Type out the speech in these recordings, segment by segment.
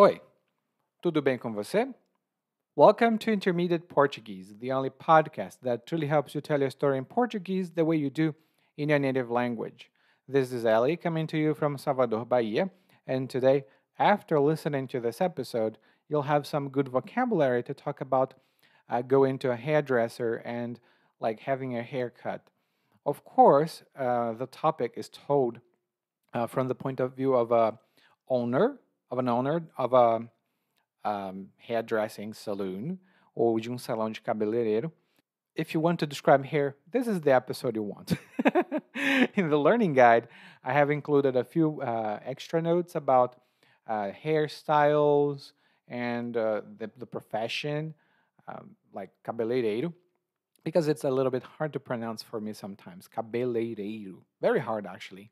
Oi, tudo bem com você? Welcome to Intermediate Portuguese, the only podcast that truly helps you tell your story in Portuguese the way you do in your native language. This is Ali coming to you from Salvador, Bahia, and today, after listening to this episode, you'll have some good vocabulary to talk about going to a hairdresser and like having a haircut. Of course, the topic is told from the point of view of a owner, of an owner of a hairdressing saloon ou de salão de cabeleireiro. If you want to describe hair, this is the episode you want. In the learning guide, I have included a few extra notes about hairstyles and the profession, like cabeleireiro, because it's a little bit hard to pronounce for me sometimes. Cabeleireiro. Very hard, actually.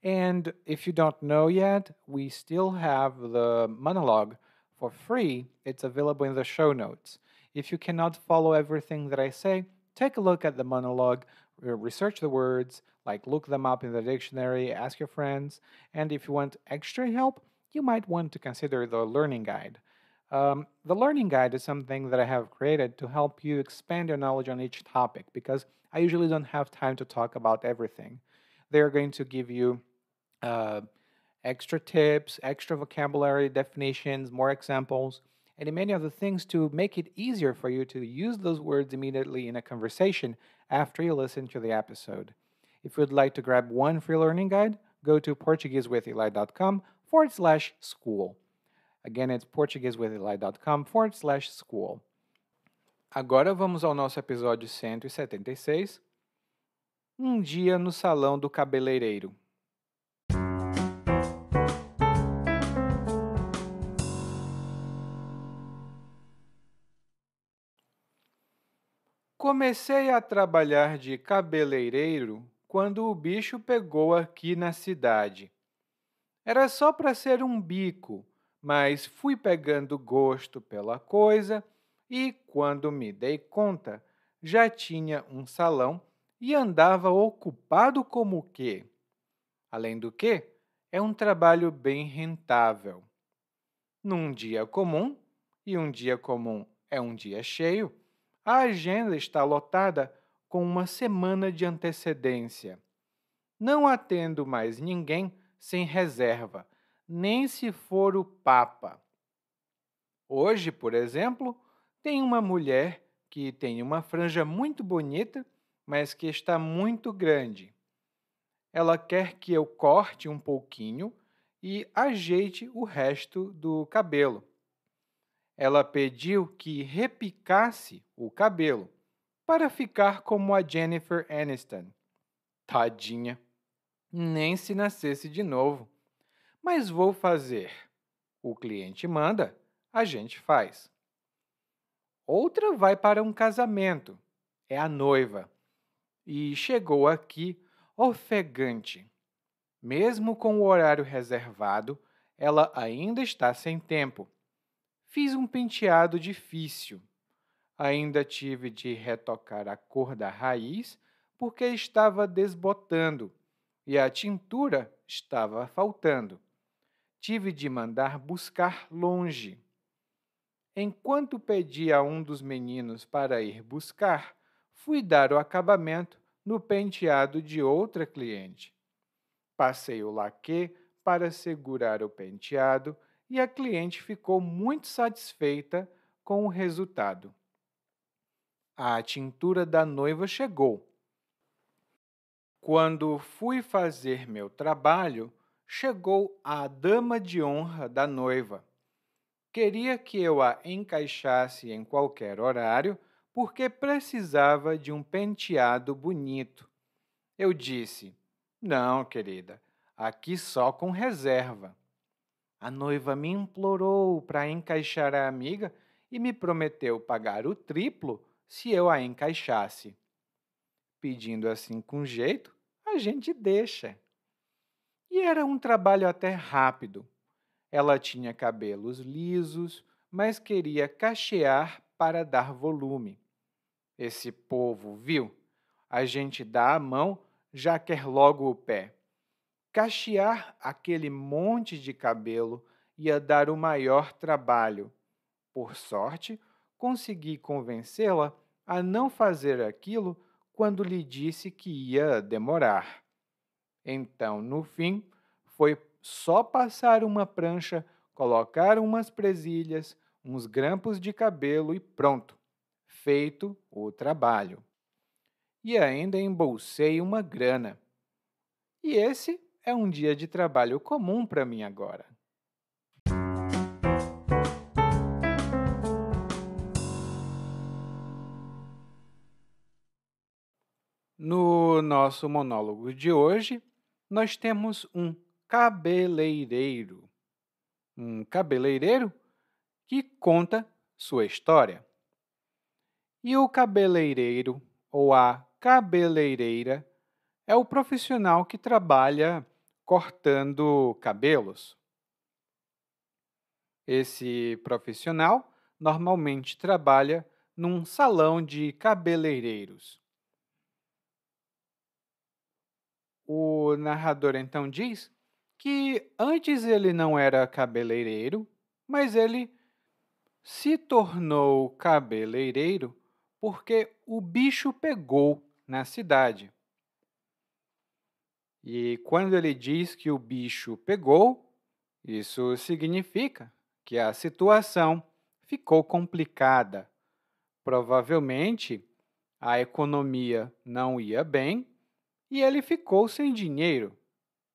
And if you don't know yet, we still have the monologue for free. It's available in the show notes. If you cannot follow everything that I say, take a look at the monologue, research the words, like look them up in the dictionary, ask your friends, and if you want extra help, you might want to consider the learning guide. The learning guide is something that I have created to help you expand your knowledge on each topic because I usually don't have time to talk about everything. They're going to give you uh, extra tips, extra vocabulary, definitions, more examples, and many other things to make it easier for you to use those words immediately in a conversation after you listen to the episode. If you'd like to grab one free learning guide, go to PortugueseWithEli.com/school. Again, it's PortugueseWithEli.com/school. Agora vamos ao nosso episódio 176. Dia no salão do cabeleireiro. Comecei a trabalhar de cabeleireiro quando o bicho pegou aqui na cidade. Era só para ser um bico, mas fui pegando gosto pela coisa e, quando me dei conta, já tinha um salão e andava ocupado como o quê? Além do que, é um trabalho bem rentável. Num dia comum, e um dia comum é um dia cheio, a agenda está lotada com uma semana de antecedência. Não atendo mais ninguém sem reserva, nem se for o Papa. Hoje, por exemplo, tem uma mulher que tem uma franja muito bonita, mas que está muito grande. Ela quer que eu corte um pouquinho e ajeite o resto do cabelo. Ela pediu que repicasse o cabelo para ficar como a Jennifer Aniston. Tadinha, nem se nascesse de novo. Mas vou fazer. O cliente manda, a gente faz. Outra vai para um casamento. É a noiva. E chegou aqui ofegante. Mesmo com o horário reservado, ela ainda está sem tempo. Fiz um penteado difícil. Ainda tive de retocar a cor da raiz porque estava desbotando e a tintura estava faltando. Tive de mandar buscar longe. Enquanto pedi a um dos meninos para ir buscar, fui dar o acabamento no penteado de outra cliente. Passei o laque para segurar o penteado e a cliente ficou muito satisfeita com o resultado. A tintura da noiva chegou. Quando fui fazer meu trabalho, chegou a dama de honra da noiva. Queria que eu a encaixasse em qualquer horário porque precisava de um penteado bonito. Eu disse: Não, querida, aqui só com reserva. A noiva me implorou para encaixar a amiga e me prometeu pagar o triplo se eu a encaixasse. Pedindo assim com jeito, a gente deixa. E era um trabalho até rápido. Ela tinha cabelos lisos, mas queria cachear para dar volume. Esse povo, viu? A gente dá a mão, já quer logo o pé. Cachear aquele monte de cabelo ia dar o maior trabalho. Por sorte, consegui convencê-la a não fazer aquilo quando lhe disse que ia demorar. Então, no fim, foi só passar uma prancha, colocar umas presilhas, uns grampos de cabelo e pronto, feito o trabalho. E ainda embolsei uma grana. E esse é um dia de trabalho comum para mim agora. No nosso monólogo de hoje, nós temos um cabeleireiro. Um cabeleireiro que conta sua história. E o cabeleireiro ou a cabeleireira é o profissional que trabalha cortando cabelos. Esse profissional normalmente trabalha num salão de cabeleireiros. O narrador então diz que antes ele não era cabeleireiro, mas ele se tornou cabeleireiro porque o bicho pegou na cidade. E quando ele diz que o bicho pegou, isso significa que a situação ficou complicada. Provavelmente a economia não ia bem e ele ficou sem dinheiro.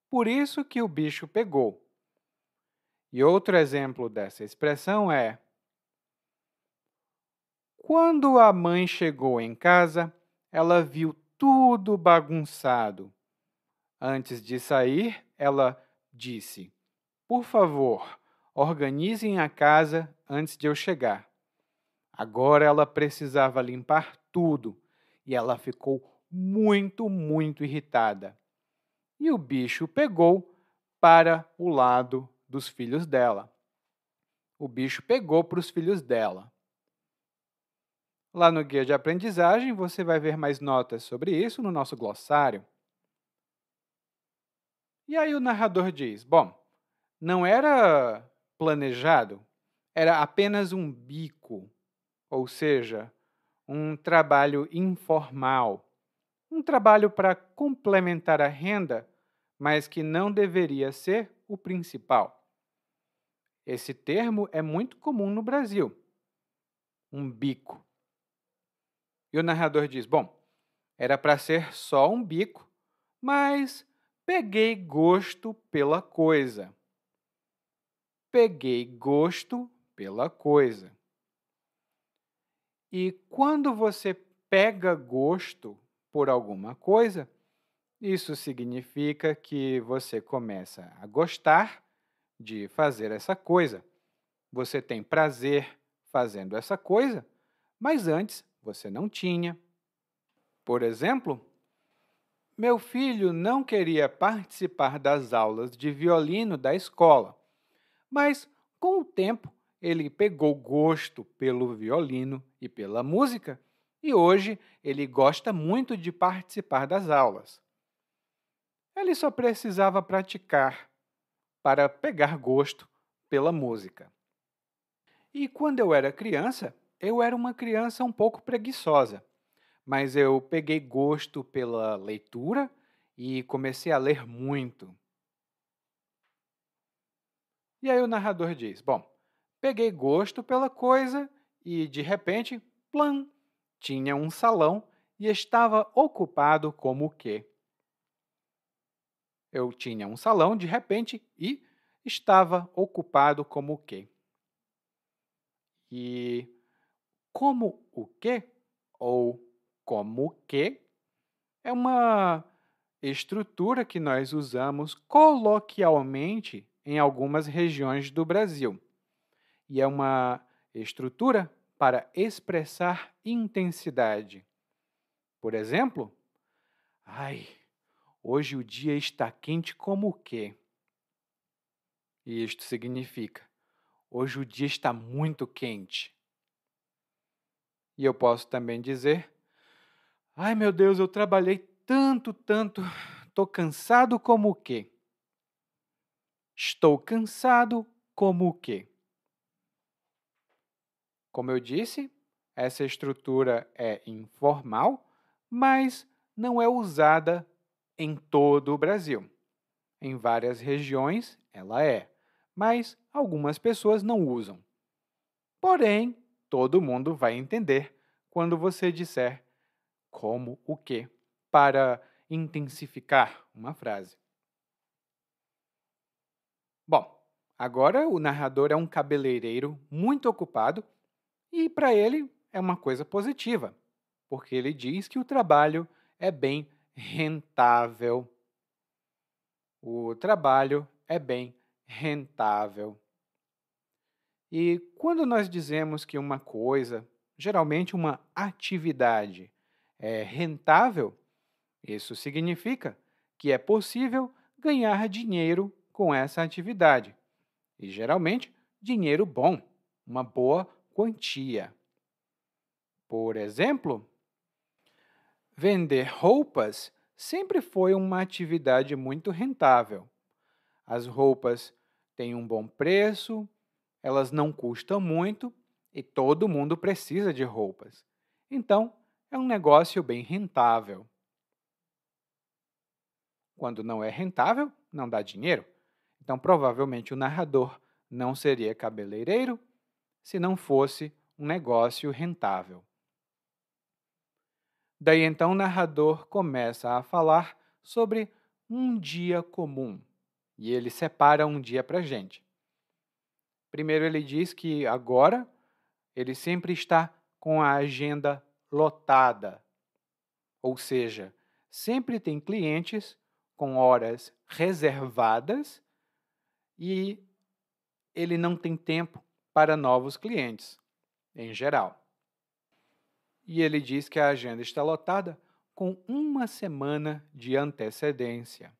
Por isso que o bicho pegou. E outro exemplo dessa expressão é: quando a mãe chegou em casa, ela viu tudo bagunçado. Antes de sair, ela disse: por favor, organizem a casa antes de eu chegar. Agora ela precisava limpar tudo e ela ficou muito irritada. E o bicho pegou para o lado dos filhos dela. O bicho pegou para os filhos dela. Lá no guia de aprendizagem, você vai ver mais notas sobre isso no nosso glossário. E aí o narrador diz: bom, não era planejado, era apenas um bico, ou seja, um trabalho informal, um trabalho para complementar a renda, mas que não deveria ser o principal. Esse termo é muito comum no Brasil, um bico. E o narrador diz: bom, era para ser só um bico, mas peguei gosto pela coisa. Peguei gosto pela coisa. E quando você pega gosto por alguma coisa, isso significa que você começa a gostar de fazer essa coisa. Você tem prazer fazendo essa coisa, mas antes você não tinha. Por exemplo, meu filho não queria participar das aulas de violino da escola, mas com o tempo ele pegou gosto pelo violino e pela música e hoje ele gosta muito de participar das aulas. Ele só precisava praticar para pegar gosto pela música. E quando eu era uma criança um pouco preguiçosa, mas eu peguei gosto pela leitura e comecei a ler muito. E aí o narrador diz: bom, peguei gosto pela coisa e, de repente, plam, tinha um salão e estava ocupado como o quê? Eu tinha um salão, de repente, e estava ocupado como o quê? E como o quê? Ou como o quê? É uma estrutura que nós usamos coloquialmente em algumas regiões do Brasil. E é uma estrutura para expressar intensidade. Por exemplo, ai, hoje o dia está quente como o quê? E isto significa, hoje o dia está muito quente. E eu posso também dizer, ai meu Deus, eu trabalhei tanto, estou cansado como o quê? Estou cansado como o quê? Como eu disse, essa estrutura é informal, mas não é usada em todo o Brasil. Em várias regiões ela é, mas algumas pessoas não usam. Porém, todo mundo vai entender quando você disser como o quê para intensificar uma frase. Bom, agora o narrador é um cabeleireiro muito ocupado e para ele é uma coisa positiva, porque ele diz que o trabalho é bem rentável. O trabalho é bem rentável. E quando nós dizemos que uma coisa, geralmente uma atividade, é rentável, isso significa que é possível ganhar dinheiro com essa atividade. E geralmente, dinheiro bom, uma boa quantia. Por exemplo, vender roupas sempre foi uma atividade muito rentável. As roupas têm um bom preço, elas não custam muito e todo mundo precisa de roupas. Então, é um negócio bem rentável. Quando não é rentável, não dá dinheiro. Então, provavelmente, o narrador não seria cabeleireiro se não fosse um negócio rentável. Daí, então, o narrador começa a falar sobre um dia comum. E ele separa um dia para a gente. Primeiro, ele diz que agora ele sempre está com a agenda lotada, ou seja, sempre tem clientes com horas reservadas e ele não tem tempo para novos clientes, em geral. E ele diz que a agenda está lotada com uma semana de antecedência.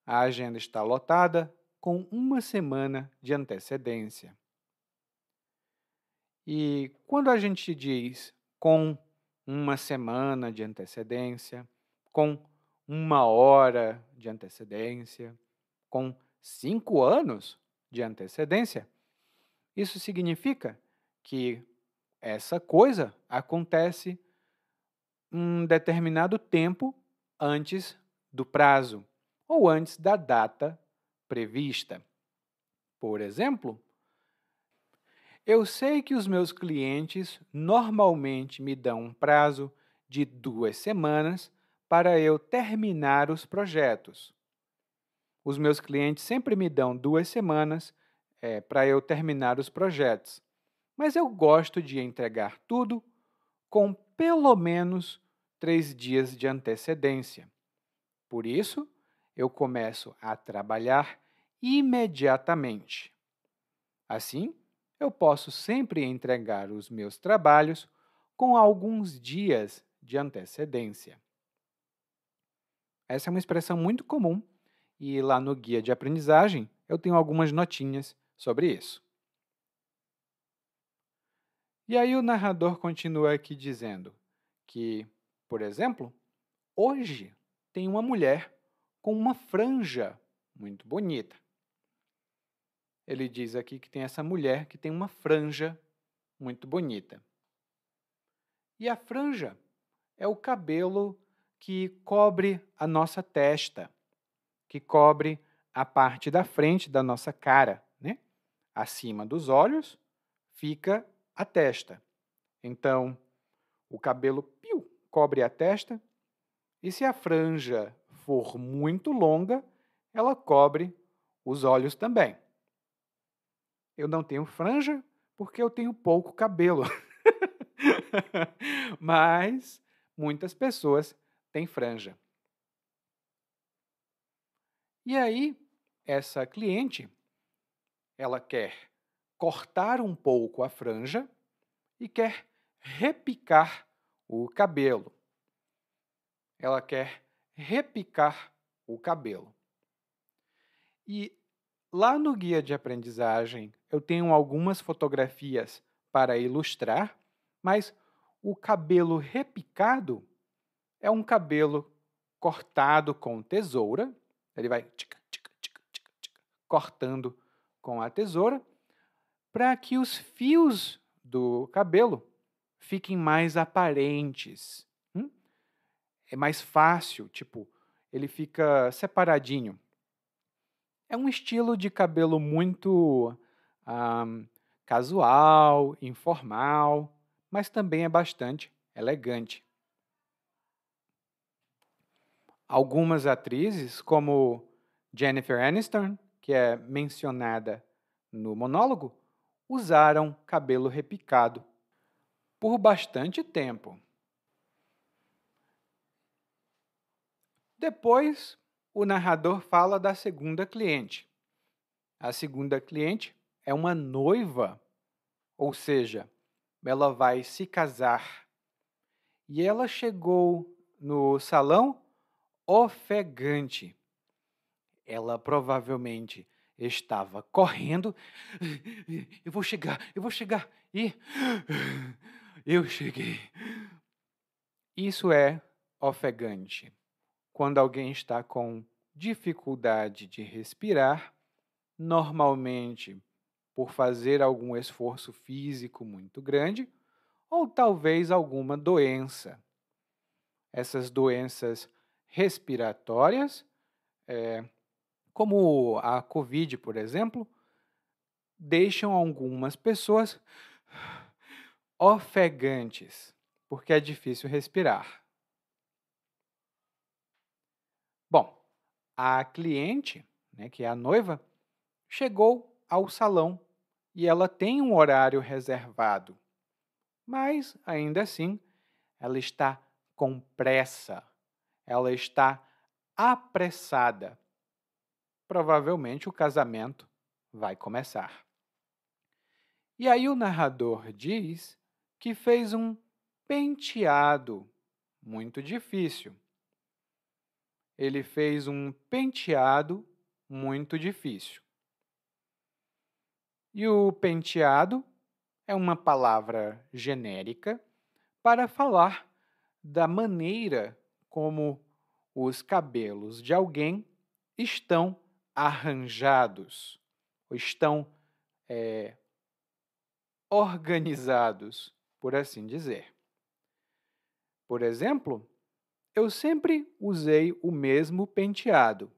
A agenda está lotada com uma semana de antecedência. E quando a gente diz com uma semana de antecedência, com uma hora de antecedência, com 5 anos de antecedência, isso significa que essa coisa acontece um determinado tempo antes do prazo ou antes da data prevista. Por exemplo, eu sei que os meus clientes normalmente me dão um prazo de 2 semanas para eu terminar os projetos. Os meus clientes sempre me dão 2 semanas para eu terminar os projetos, mas eu gosto de entregar tudo com pelo menos 3 dias de antecedência. Por isso, eu começo a trabalhar imediatamente. Assim, eu posso sempre entregar os meus trabalhos com alguns dias de antecedência. Essa é uma expressão muito comum e lá no guia de aprendizagem eu tenho algumas notinhas sobre isso. E aí o narrador continua aqui dizendo que, por exemplo, hoje tem uma mulher com uma franja muito bonita. Ele diz aqui que tem essa mulher que tem uma franja muito bonita. E a franja é o cabelo que cobre a nossa testa, que cobre a parte da frente da nossa cara, né? Acima dos olhos fica a testa. Então, o cabelo cobre a testa e se a franja for muito longa, ela cobre os olhos também. Eu não tenho franja porque eu tenho pouco cabelo. Mas muitas pessoas têm franja. E aí, essa cliente, ela quer cortar um pouco a franja e quer repicar o cabelo. Ela quer repicar o cabelo. E lá no guia de aprendizagem, eu tenho algumas fotografias para ilustrar, mas o cabelo repicado é um cabelo cortado com tesoura. Ele vai cortando com a tesoura para que os fios do cabelo fiquem mais aparentes. É mais fácil, tipo, ele fica separadinho. É um estilo de cabelo muito ah, casual, informal, mas também é bastante elegante. Algumas atrizes, como Jennifer Aniston, que é mencionada no monólogo, usaram cabelo repicado por bastante tempo. Depois, o narrador fala da segunda cliente. A segunda cliente é uma noiva, ou seja, ela vai se casar. E ela chegou no salão ofegante. Ela provavelmente estava correndo. Eu vou chegar, eu vou chegar. E eu cheguei. Isso é ofegante. Quando alguém está com dificuldade de respirar, normalmente por fazer algum esforço físico muito grande, ou talvez alguma doença. Essas doenças respiratórias, como a Covid, por exemplo, deixam algumas pessoas ofegantes, porque é difícil respirar. Bom, a cliente, né, que é a noiva, chegou ao salão e ela tem um horário reservado, mas ainda assim ela está com pressa, ela está apressada. Provavelmente o casamento vai começar. E aí o narrador diz que fez um penteado muito difícil. Ele fez um penteado muito difícil. E o penteado é uma palavra genérica para falar da maneira como os cabelos de alguém estão arranjados, ou estão organizados, por assim dizer. Por exemplo, eu sempre usei o mesmo penteado.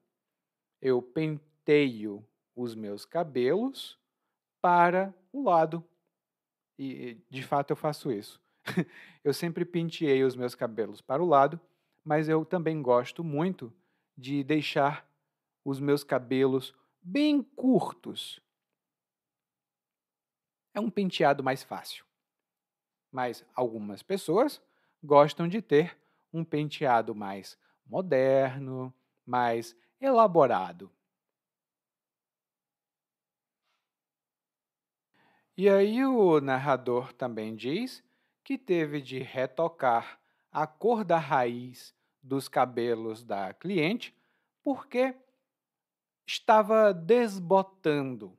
Eu penteio os meus cabelos para o lado. E, de fato, eu faço isso. Eu sempre penteei os meus cabelos para o lado, mas eu também gosto muito de deixar os meus cabelos bem curtos. É um penteado mais fácil. Mas algumas pessoas gostam de ter um penteado mais moderno, mais elaborado. E aí o narrador também diz que teve de retocar a cor da raiz dos cabelos da cliente porque estava desbotando.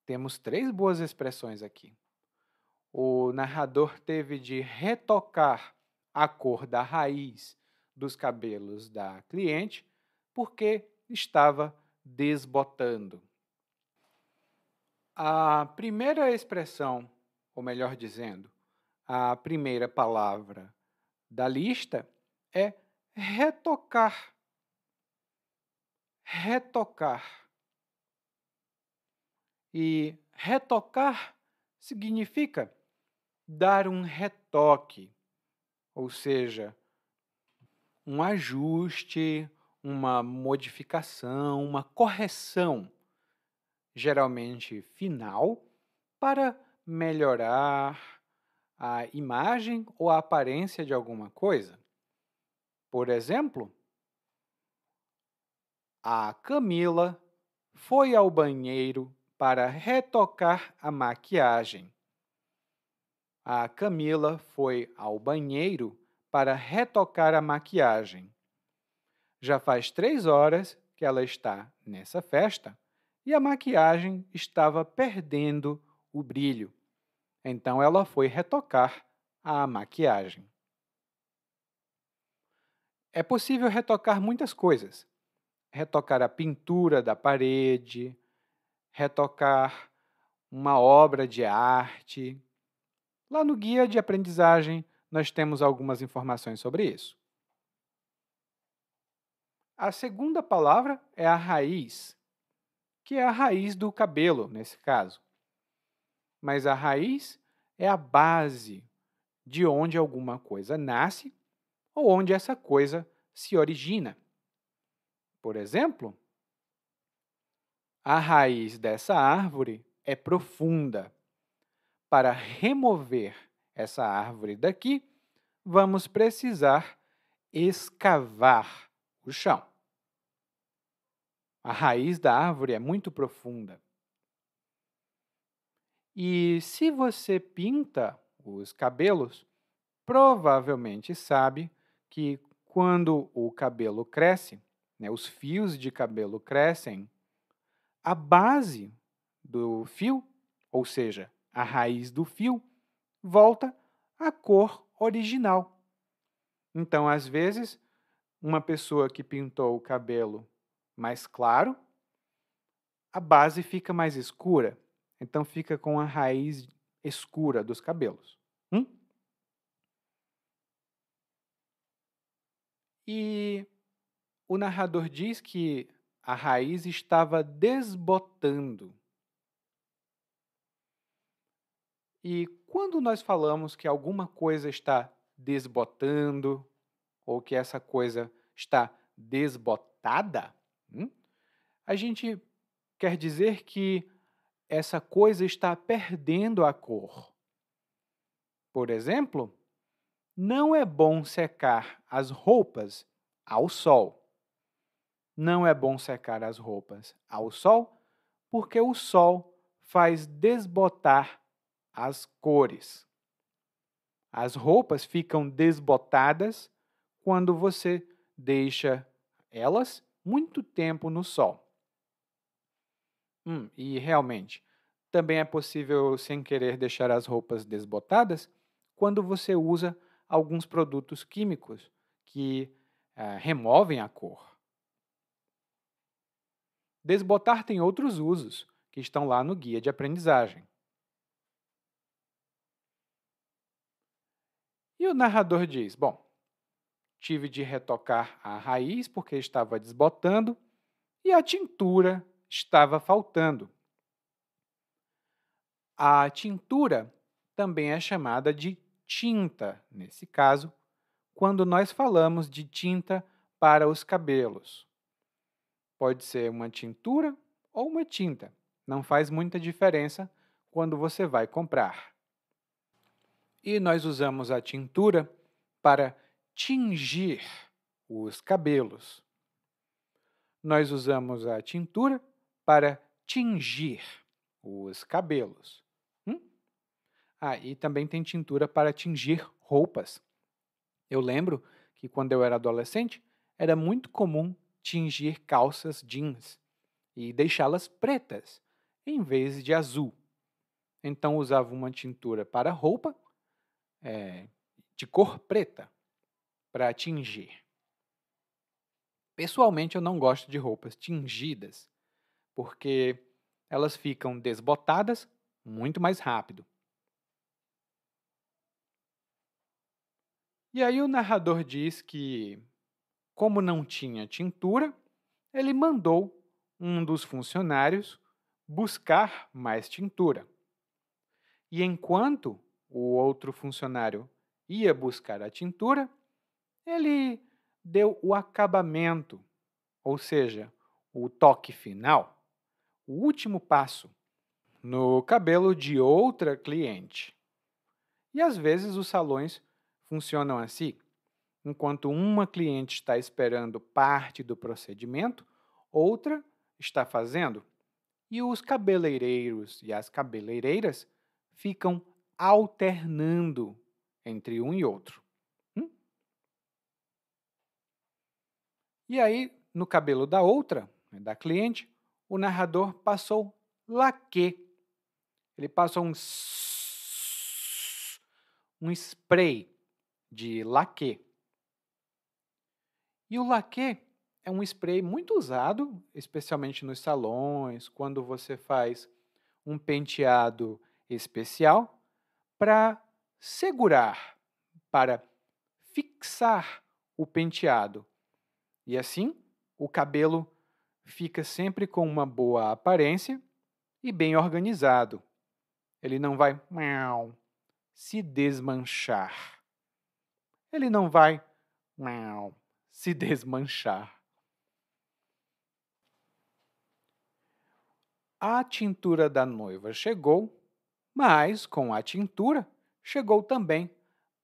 Temos três boas expressões aqui. O narrador teve de retocar a cor da raiz dos cabelos da cliente porque estava desbotando. A primeira expressão, ou melhor dizendo, a primeira palavra da lista é retocar. Retocar. E retocar significa dar um retoque, ou seja, um ajuste, uma modificação, uma correção, geralmente final, para melhorar a imagem ou a aparência de alguma coisa. Por exemplo, a Camila foi ao banheiro para retocar a maquiagem. A Camila foi ao banheiro para retocar a maquiagem. Já faz 3 horas que ela está nessa festa e a maquiagem estava perdendo o brilho. Então ela foi retocar a maquiagem. É possível retocar muitas coisas. retocar a pintura da parede, retocar uma obra de arte. Lá no guia de aprendizagem, nós temos algumas informações sobre isso. A segunda palavra é a raiz, que é a raiz do cabelo, nesse caso. Mas a raiz é a base de onde alguma coisa nasce ou onde essa coisa se origina. Por exemplo, a raiz dessa árvore é profunda. Para remover essa árvore daqui, vamos precisar escavar o chão. A raiz da árvore é muito profunda. E se você pinta os cabelos, provavelmente sabe que quando o cabelo cresce, os fios de cabelo crescem, a base do fio, ou seja, a raiz do fio, volta à cor original. Então, às vezes, uma pessoa que pintou o cabelo mais claro, a base fica mais escura. Então, fica com a raiz escura dos cabelos. E o narrador diz que a raiz estava desbotando. E quando nós falamos que alguma coisa está desbotando, ou que essa coisa está desbotada, a gente quer dizer que essa coisa está perdendo a cor. Por exemplo, não é bom secar as roupas ao sol. Não é bom secar as roupas ao sol, porque o sol faz desbotar as cores. As roupas ficam desbotadas quando você deixa elas muito tempo no sol. E realmente, também é possível, sem querer, deixar as roupas desbotadas quando você usa alguns produtos químicos que removem a cor. Desbotar tem outros usos que estão lá no guia de aprendizagem. E o narrador diz, bom, tive de retocar a raiz porque estava desbotando e a tintura estava faltando. A tintura também é chamada de tinta, nesse caso, quando nós falamos de tinta para os cabelos. Pode ser uma tintura ou uma tinta. Não faz muita diferença quando você vai comprar. E nós usamos a tintura para tingir os cabelos. Nós usamos a tintura para tingir os cabelos. E também tem tintura para tingir roupas. Eu lembro que quando eu era adolescente, era muito comum tingir calças jeans e deixá-las pretas, em vez de azul. Então, usava uma tintura para roupa de cor preta para tingir. Pessoalmente, eu não gosto de roupas tingidas, porque elas ficam desbotadas muito mais rápido. E aí o narrador diz que, como não tinha tintura, ele mandou um dos funcionários buscar mais tintura. E enquanto o outro funcionário ia buscar a tintura, ele deu o acabamento, ou seja, o toque final, o último passo, no cabelo de outra cliente. E às vezes os salões funcionam assim. Enquanto uma cliente está esperando parte do procedimento, outra está fazendo. E os cabeleireiros e as cabeleireiras ficam alternando entre um e outro. E aí, no cabelo da outra, da cliente, o narrador passou laquê. Ele passou um spray de laquê. E o laquê é um spray muito usado, especialmente nos salões, quando você faz um penteado especial, para segurar, para fixar o penteado. E assim, o cabelo fica sempre com uma boa aparência e bem organizado. Ele não vai se desmanchar. Ele não vai se desmanchar. A tintura da noiva chegou, mas com a tintura chegou também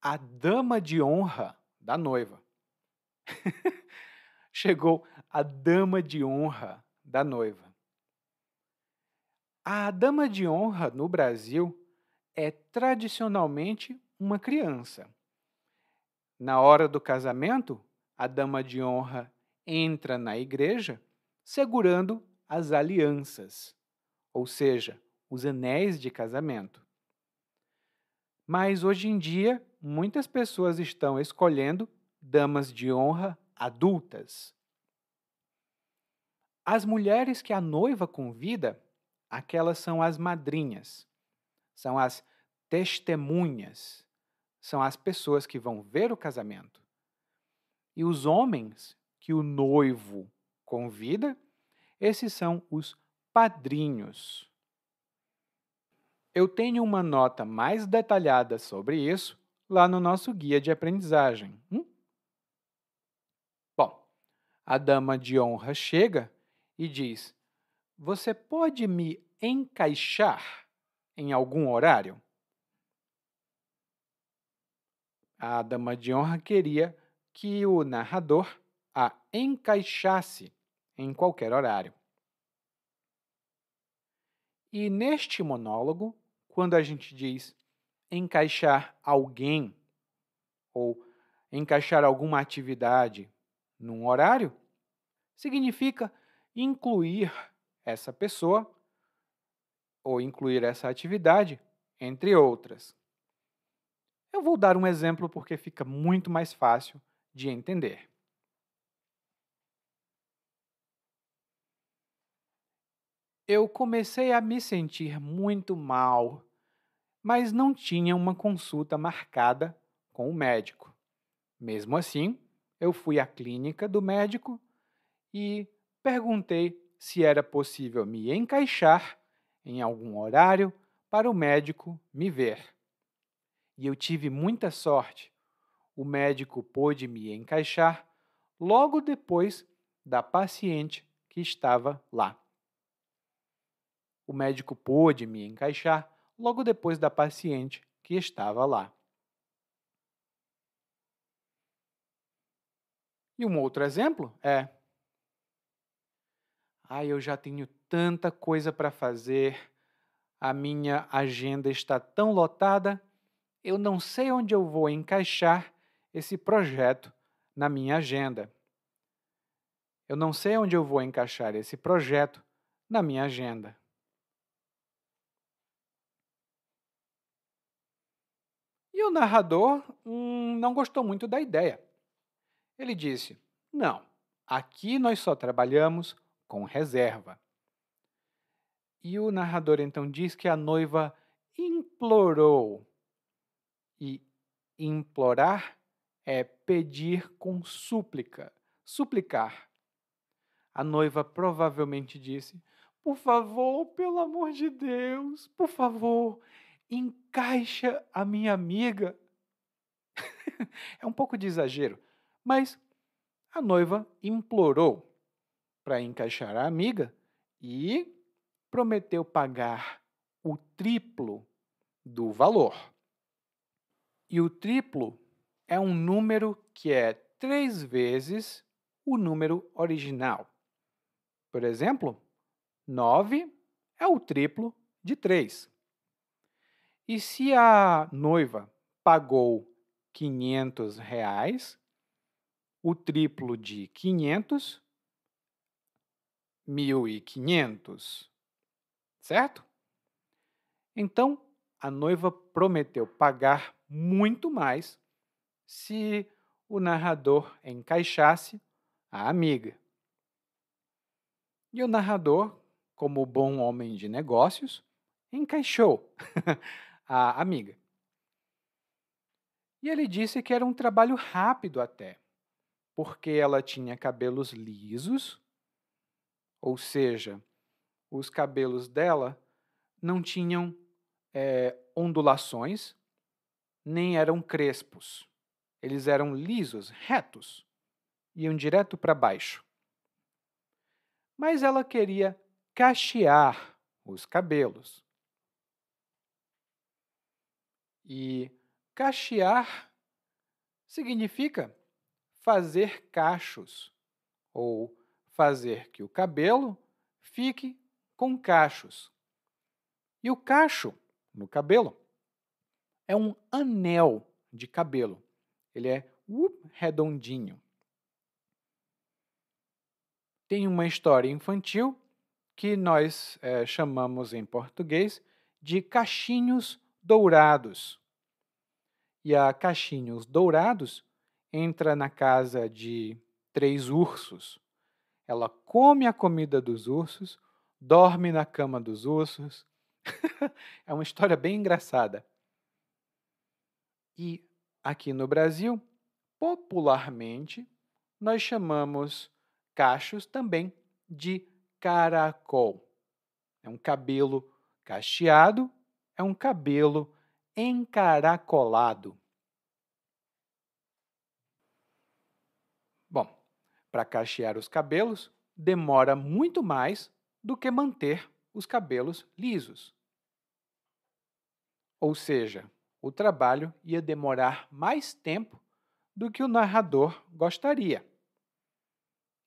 a dama de honra da noiva. Chegou a dama de honra da noiva. A dama de honra no Brasil é tradicionalmente uma criança. Na hora do casamento, a dama de honra entra na igreja segurando as alianças, ou seja, os anéis de casamento. Mas hoje em dia, muitas pessoas estão escolhendo damas de honra adultas. As mulheres que a noiva convida, aquelas são as madrinhas, são as testemunhas, são as pessoas que vão ver o casamento. E os homens que o noivo convida, esses são os padrinhos. Eu tenho uma nota mais detalhada sobre isso lá no nosso guia de aprendizagem. Bom, a dama de honra chega e diz: "Você pode me encaixar em algum horário?" A dama de honra queria que o narrador a encaixasse em qualquer horário. E neste monólogo, quando a gente diz encaixar alguém ou encaixar alguma atividade num horário, significa incluir essa pessoa ou incluir essa atividade, entre outras. Eu vou dar um exemplo porque fica muito mais fácil de entender. Eu comecei a me sentir muito mal, mas não tinha uma consulta marcada com o médico. Mesmo assim, eu fui à clínica do médico e perguntei se era possível me encaixar em algum horário para o médico me ver. E eu tive muita sorte. O médico pôde me encaixar logo depois da paciente que estava lá. O médico pôde me encaixar logo depois da paciente que estava lá. E um outro exemplo é: eu já tenho tanta coisa para fazer, a minha agenda está tão lotada, eu não sei onde eu vou encaixar esse projeto na minha agenda. Eu não sei onde eu vou encaixar esse projeto na minha agenda. E o narrador não gostou muito da ideia. Ele disse: "Não, aqui nós só trabalhamos com reserva." E o narrador então diz que a noiva implorou. E implorar é pedir com súplica, suplicar. A noiva provavelmente disse: "Por favor, pelo amor de Deus, por favor, encaixa a minha amiga." É um pouco de exagero, mas a noiva implorou para encaixar a amiga e prometeu pagar o triplo do valor. E o triplo é um número que é 3 vezes o número original. Por exemplo, 9 é o triplo de 3. E se a noiva pagou R$ 500, o triplo de 500, 1.500, certo? Então, a noiva prometeu pagar muito mais se o narrador encaixasse a amiga. E o narrador, como bom homem de negócios, encaixou a amiga. E ele disse que era um trabalho rápido até, porque ela tinha cabelos lisos, ou seja, os cabelos dela não tinham ondulações, nem eram crespos. Eles eram lisos, retos, iam direto para baixo. Mas ela queria cachear os cabelos. E cachear significa fazer cachos, ou fazer que o cabelo fique com cachos. E o cacho no cabelo é um anel de cabelo. Ele é redondinho. Tem uma história infantil que nós chamamos em português de cachinhos dourados. E a cachinhos dourados entra na casa de 3 ursos. Ela come a comida dos ursos, dorme na cama dos ursos. É uma história bem engraçada. E aqui no Brasil, popularmente, nós chamamos cachos também de caracol. É um cabelo cacheado, é um cabelo encaracolado. Bom, para cachear os cabelos, demora muito mais do que manter os cabelos lisos. Ou seja, o trabalho ia demorar mais tempo do que o narrador gostaria.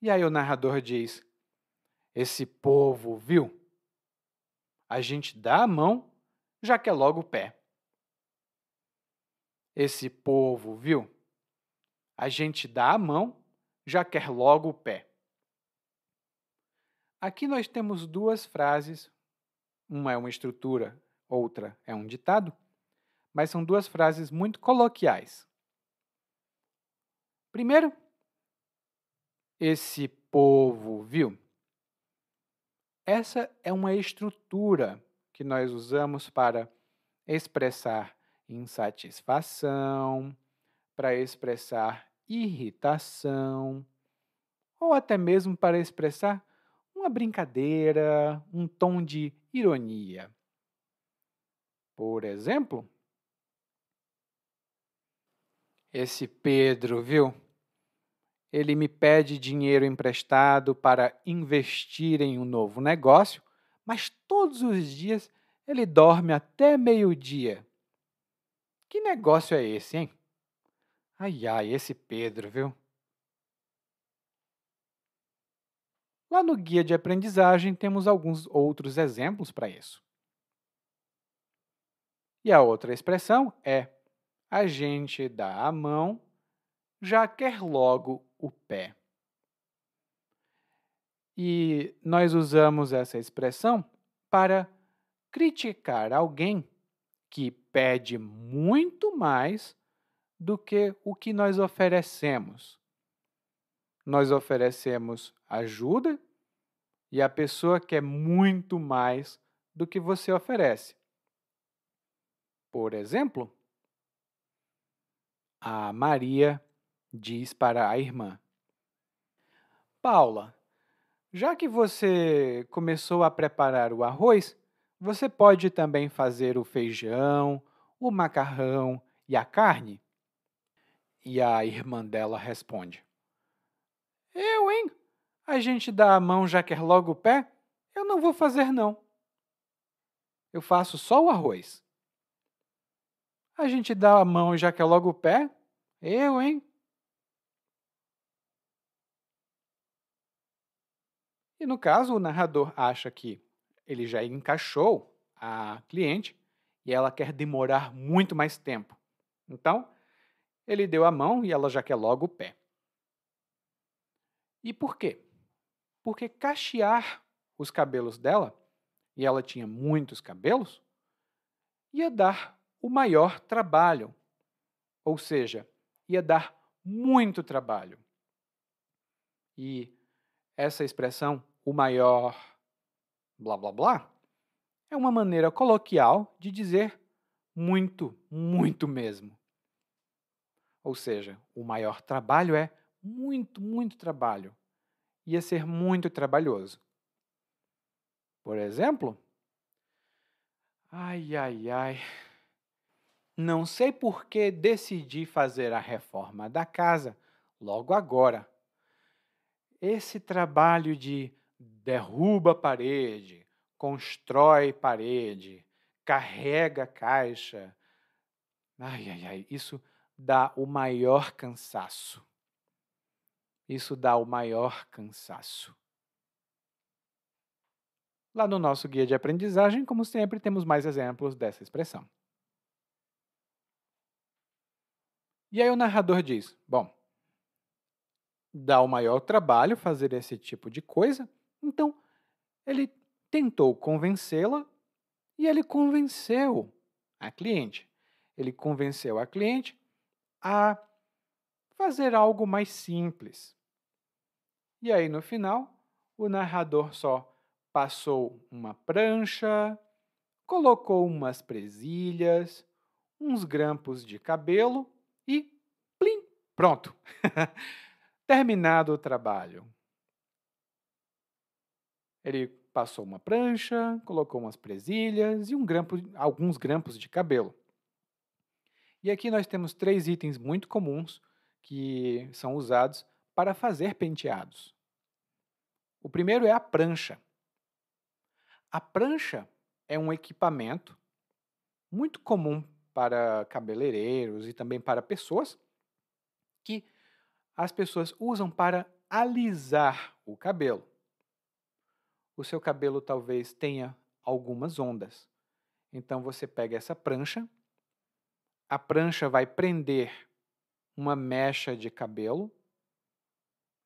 E aí o narrador diz: esse povo, viu? A gente dá a mão, já quer logo o pé. Esse povo, viu? A gente dá a mão, já quer logo o pé. Aqui nós temos 2 frases, uma é uma estrutura, outra é um ditado, mas são 2 frases muito coloquiais. Primeiro, esse povo, viu? Essa é uma estrutura que nós usamos para expressar insatisfação, para expressar irritação, ou até mesmo para expressar uma brincadeira, um tom de ironia. Por exemplo, esse Pedro, viu? Ele me pede dinheiro emprestado para investir em um novo negócio, mas todos os dias ele dorme até meio-dia. Que negócio é esse, hein? Ai, ai, esse Pedro, viu? Lá no guia de aprendizagem temos alguns outros exemplos para isso. E a outra expressão é: a gente dá a mão, já quer logo o pé. E nós usamos essa expressão para criticar alguém que pede muito mais do que o que nós oferecemos. Nós oferecemos ajuda e a pessoa quer muito mais do que você oferece. Por exemplo, a Maria diz para a irmã: Paula, já que você começou a preparar o arroz, você pode também fazer o feijão, o macarrão e a carne? E a irmã dela responde: eu, hein? A gente dá a mão já quer logo o pé? Eu não vou fazer, não. Eu faço só o arroz. A gente dá a mão e já quer logo o pé? Eu, hein? E no caso, o narrador acha que ele já encaixou a cliente e ela quer demorar muito mais tempo. Então, ele deu a mão e ela já quer logo o pé. E por quê? Porque cachear os cabelos dela, e ela tinha muitos cabelos, ia dar o maior trabalho. Ou seja, ia dar muito trabalho. E essa expressão, o maior blá blá blá é uma maneira coloquial de dizer muito, muito mesmo. Ou seja, o maior trabalho é muito, muito trabalho. Ia ser muito trabalhoso. Por exemplo, ai, ai, ai, não sei por que decidi fazer a reforma da casa logo agora. Esse trabalho de derruba parede, constrói parede, carrega caixa, ai, ai, ai, isso dá o maior cansaço. Isso dá o maior cansaço. Lá no nosso guia de aprendizagem, como sempre, temos mais exemplos dessa expressão. E aí o narrador diz: bom, dá o maior trabalho fazer esse tipo de coisa, então ele tentou convencê-la e ele convenceu a cliente. Ele convenceu a cliente a fazer algo mais simples. E aí, no final, o narrador só passou uma prancha, colocou umas presilhas, uns grampos de cabelo e plim, pronto. Terminado o trabalho. Ele passou uma prancha, colocou umas presilhas e alguns grampos de cabelo. E aqui nós temos 3 itens muito comuns que são usados para fazer penteados. O primeiro é a prancha. A prancha é um equipamento muito comum para cabeleireiros e também para pessoas que as pessoas usam para alisar o cabelo. O seu cabelo talvez tenha algumas ondas. Então você pega essa prancha, a prancha vai prender uma mecha de cabelo,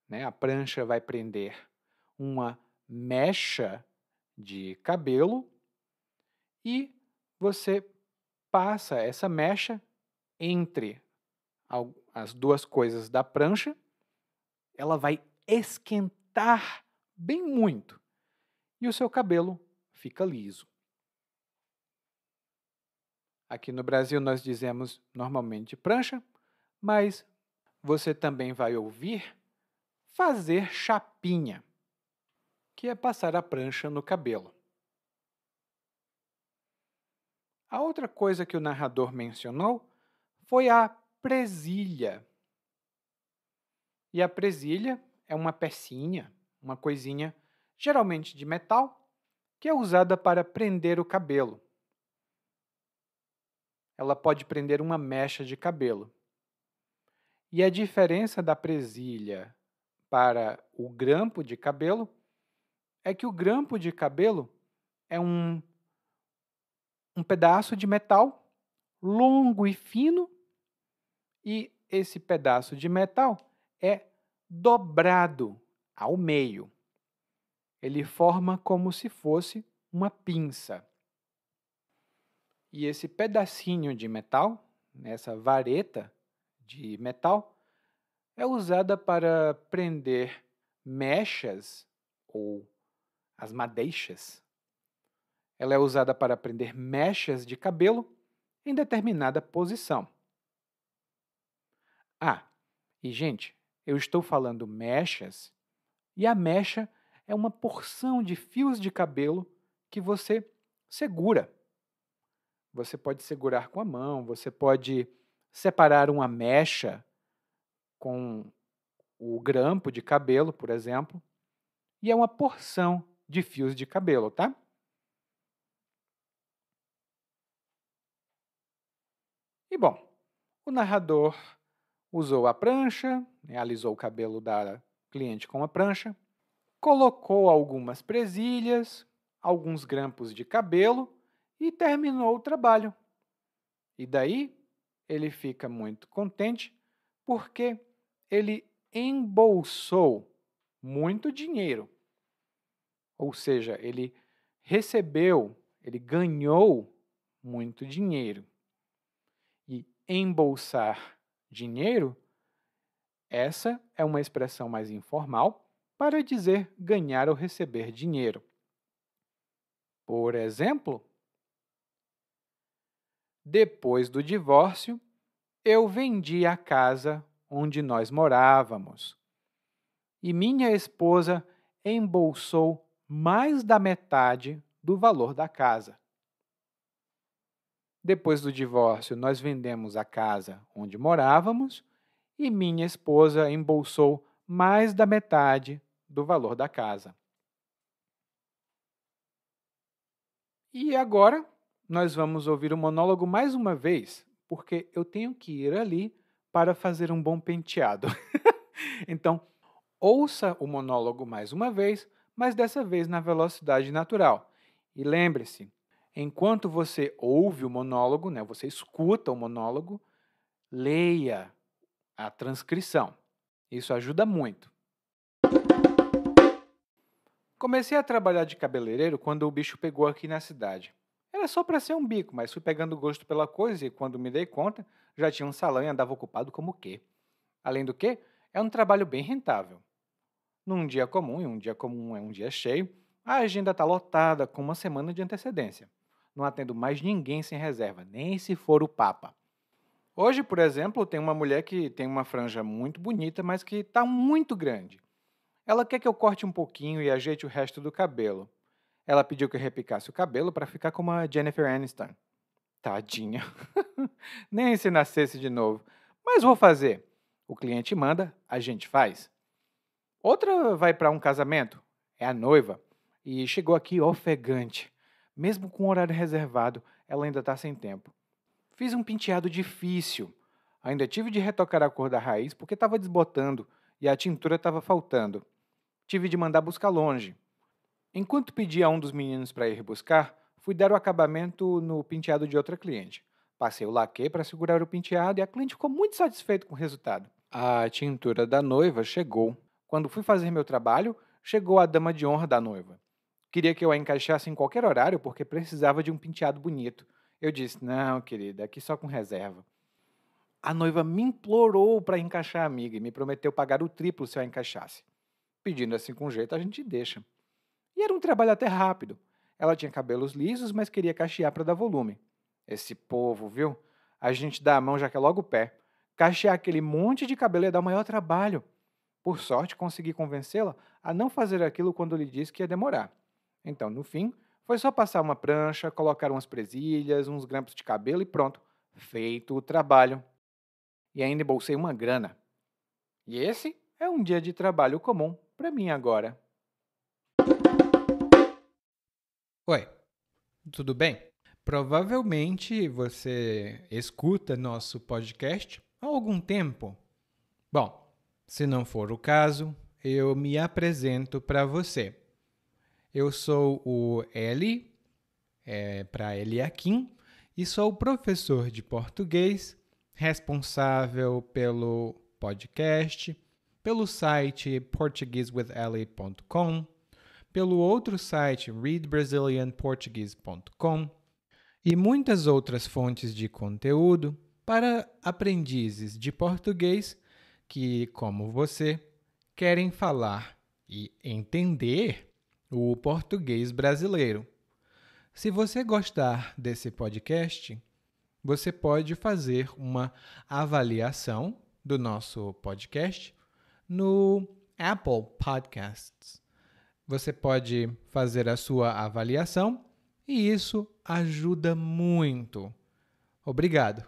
né? A prancha vai prender uma mecha de cabelo e você passa essa mecha entre as duas coisas da prancha, ela vai esquentar bem muito e o seu cabelo fica liso. Aqui no Brasil nós dizemos normalmente prancha, mas você também vai ouvir fazer chapinha, que é passar a prancha no cabelo. A outra coisa que o narrador mencionou foi a presilha. E a presilha é uma pecinha, uma coisinha, geralmente de metal, que é usada para prender o cabelo. Ela pode prender uma mecha de cabelo. E a diferença da presilha para o grampo de cabelo é que o grampo de cabelo é um pedaço de metal longo e fino, e esse pedaço de metal é dobrado ao meio. Ele forma como se fosse uma pinça. E esse pedacinho de metal, essa vareta de metal, é usada para prender mechas ou as madeixas. Ela é usada para prender mechas de cabelo em determinada posição. Ah, e gente, eu estou falando mechas, e a mecha é uma porção de fios de cabelo que você segura. Você pode segurar com a mão, você pode separar uma mecha com o grampo de cabelo, por exemplo, e é uma porção de fios de cabelo, tá? E bom, o narrador usou a prancha, né, alisou o cabelo da cliente com a prancha, colocou algumas presilhas, alguns grampos de cabelo e terminou o trabalho. E daí ele fica muito contente porque ele embolsou muito dinheiro. Ou seja, ele ganhou muito dinheiro. E embolsar dinheiro, essa é uma expressão mais informal para dizer ganhar ou receber dinheiro. Por exemplo, depois do divórcio, eu vendi a casa onde nós morávamos e minha esposa embolsou mais da metade do valor da casa. Depois do divórcio, nós vendemos a casa onde morávamos e minha esposa embolsou mais da metade do valor da casa. E agora, nós vamos ouvir o monólogo mais uma vez, porque eu tenho que ir ali para fazer um bom penteado. Então, ouça o monólogo mais uma vez, mas dessa vez na velocidade natural. E lembre-se, enquanto você ouve o monólogo, você escuta o monólogo, leia a transcrição. Isso ajuda muito. Comecei a trabalhar de cabeleireiro quando o bicho pegou aqui na cidade. Era só para ser um bico, mas fui pegando gosto pela coisa e, quando me dei conta, já tinha um salão e andava ocupado como o quê? Além do que, é um trabalho bem rentável. Num dia comum, e um dia comum é um dia cheio, a agenda está lotada com uma semana de antecedência. Não atendo mais ninguém sem reserva, nem se for o Papa. Hoje, por exemplo, tem uma mulher que tem uma franja muito bonita, mas que está muito grande. Ela quer que eu corte um pouquinho e ajeite o resto do cabelo. Ela pediu que eu repicasse o cabelo para ficar como a Jennifer Aniston. Tadinha. Nem se nascesse de novo. Mas vou fazer. O cliente manda, a gente faz. Outra vai para um casamento. É a noiva. E chegou aqui ofegante. Mesmo com o horário reservado, ela ainda está sem tempo. Fiz um penteado difícil. Ainda tive de retocar a cor da raiz porque estava desbotando e a tintura estava faltando. Tive de mandar buscar longe. Enquanto pedi a um dos meninos para ir buscar, fui dar o acabamento no penteado de outra cliente. Passei o laque para segurar o penteado e a cliente ficou muito satisfeita com o resultado. A tintura da noiva chegou. Quando fui fazer meu trabalho, chegou a dama de honra da noiva. Queria que eu a encaixasse em qualquer horário porque precisava de um penteado bonito. Eu disse, não, querida, aqui só com reserva. A noiva me implorou para encaixar a amiga e me prometeu pagar o triplo se eu a encaixasse. Pedindo assim com jeito, a gente deixa. E era um trabalho até rápido. Ela tinha cabelos lisos, mas queria cachear para dar volume. Esse povo, viu? A gente dá a mão já que é logo o pé. Cachear aquele monte de cabelo ia dar o maior trabalho. Por sorte, consegui convencê-la a não fazer aquilo quando lhe disse que ia demorar. Então, no fim, foi só passar uma prancha, colocar umas presilhas, uns grampos de cabelo e pronto. Feito o trabalho. E ainda embolsei uma grana. E esse é um dia de trabalho comum para mim agora. Oi, tudo bem? Provavelmente você escuta nosso podcast há algum tempo. Bom, se não for o caso, eu me apresento para você. Eu sou o Eli, para Eliakim, e sou professor de português, responsável pelo podcast, pelo site portuguesewitheli.com, pelo outro site readbrazilianportuguese.com e muitas outras fontes de conteúdo para aprendizes de português que, como você, querem falar e entender o português brasileiro. Se você gostar desse podcast, você pode fazer uma avaliação do nosso podcast no Apple Podcasts. Você pode fazer a sua avaliação e isso ajuda muito. Obrigado.